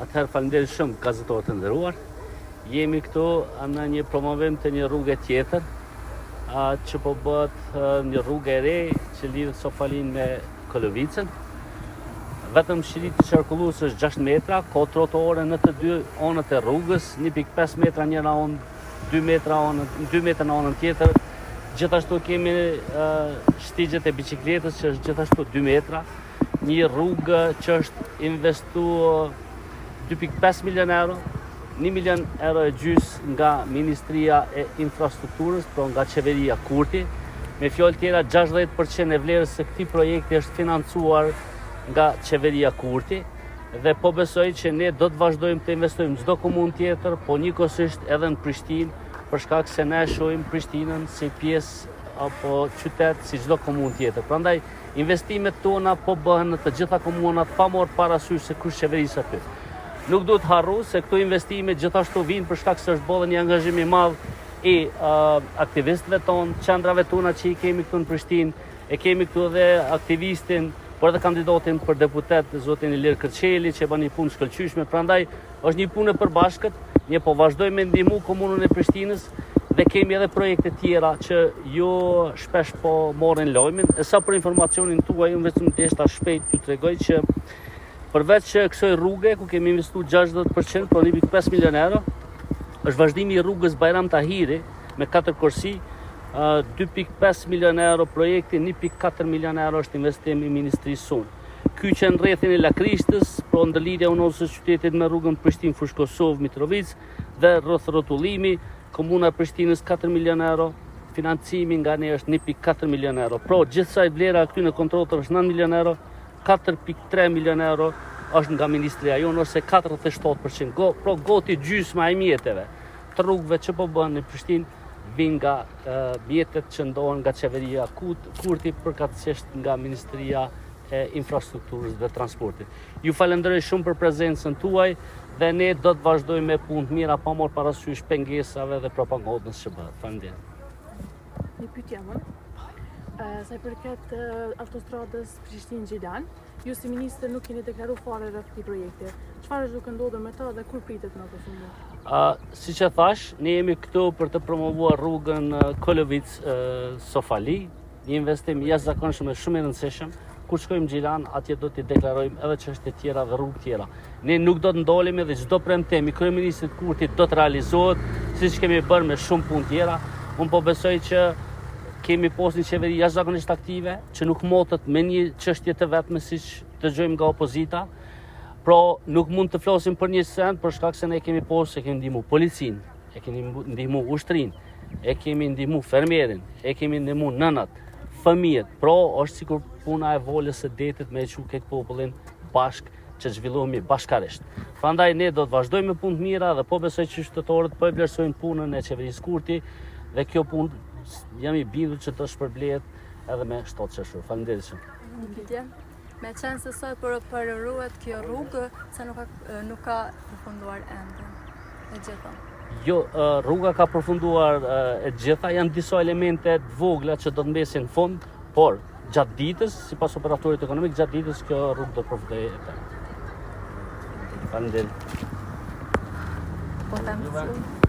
Atëherë faleminderit shumë gazetorët të nderuar. Jemi këtu në një promovim të një rrugë tjetër, që po bëhet një rrugë e re që lidhet Sofalin me Kolovicën. Vetëm shiri të qarkullues është 6 metra, ka trotore në të dy anët e rrugës, 1.5 metra njëra anë, 2 metra në anën tjetër. Gjithashtu kemi shtigjet e biçikletës që është gjithashtu 2 metra. Një rrugë që është investuar 2.5 milion euro, 1 milion euro e gjys nga Ministria e Infrastrukturës, pra nga Qeveria Kurti. Me fjalë tjera, 60% e vlerës së këtij projekti është financuar nga Qeveria Kurti dhe po besoj që ne do të vazhdojmë të investojmë çdo komunë tjetër, po njëkohësisht edhe në Prishtinë, për shkak se ne shohim Prishtinën si pjesë apo qytet si çdo komunë tjetër. Prandaj investimet tona po bëhen në të gjitha komunat pa marrë parasysh se kush qeveris aty. Nuk duhet harru se këto investime gjithashtu vinë për shkak se është bërë një angazhim i madh i aktivistëve tonë, qendrave tona që i kemi këtu në Prishtinë, e kemi këtu edhe aktivistin, por edhe kandidatin për deputet, zotin Ilir Kërçeli, që bën një punë shkëlqyeshme. Prandaj është një punë e përbashkët, ne po vazhdojmë me ndihmu komunën e Prishtinës dhe kemi edhe projekte tjera që jo shpesh po morrin lajmin. E sa për informacionin tuaj, unë vetëm thjesht shpejt ju tregoj që përveç kësaj rruge ku kemi investuar 60%, pra 1.5 milion euro, është vazhdimi i rrugës Bajram Tahiri me 4 korsi, 2.5 milion euro projekti, 1.4 milion euro është investim i Ministrisë Sonë. Ky që në rrethin e Lakrishtës, pra ndërlidhja unosës së qytetit me rrugën Prishtinë-Fushkosov-Mitrovic dhe rrotullimi, Komuna e Prishtinës 4 milion euro, financimi nga ne është 1.4 milion euro. Pra gjithsej vlera këty në kontrollave është 9 milion euro, 4.3 milion euro është nga Ministria jonë, ose 47%. Pra goti gjysma e mjeteve të rrugëve që po bëhen në Prishtinë vinë nga mjetet që ndohen nga Qeveria Kurti, përkatësisht nga Ministria e Infrastrukturës dhe Transportit. Ju falenderoj shumë për prezencën tuaj dhe ne do të vazhdojmë me punë të mira pa marrë parasysh pengesave dhe propagandës që bëhet. Faleminderit. Një pyetje më. Sa i përket autostradës Prishtinë-Gjilan, ju si ministër nuk keni deklaruar fare rreth këtij projekti. Çfarë është duke ndodhur me ta dhe kur pritet në përfundim? Siç e thash, ne jemi këtu për të promovuar rrugën Kolovic-Sofali, një investim jashtëzakonshëm e shumë i rëndësishëm. Kur shkojmë Gjilan, atje do t'i deklarojmë edhe çështje tjera dhe rrugë tjera. Ne nuk do të ndalemi dhe çdo premtim i kryeministrit Kurti do të realizohet, siç kemi bërë me shumë punë tjera. Unë po besoj që kemi pas një qeveri jashtëzakonisht aktive, që nuk motet me një çështje të vetme siç dëgjojmë nga opozita. Pra nuk mund të flasim për një send për shkak se ne kemi pas, e kemi ndihmu policinë, e kemi ndihmu ushtrinë, e kemi ndihmu fermierin, e kemi ndihmu nënat, fëmijët. Pra është sikur puna e volës së detit me e çu këtë popullin bashk që zhvillohemi bashkarisht. Prandaj ne do të vazhdojmë me punë të mira dhe po besoj që qytetarët po e vlerësojnë punën e qeverisë Kurti dhe kjo punë jam i bindur që do shpërblehet edhe me shtatë qershor. Faleminderit shumë. Me qenë se sot përruhet kjo rrugë, se nuk ka përfunduar ende e gjitha. Jo, rruga ka përfunduar e gjitha, janë disa elemente të vogla që do të mbesin në fund, por gjatë ditës, sipas operatorit ekonomik, gjatë ditës kjo rrugë do të përfundojë e tërë. Faleminderit. Po them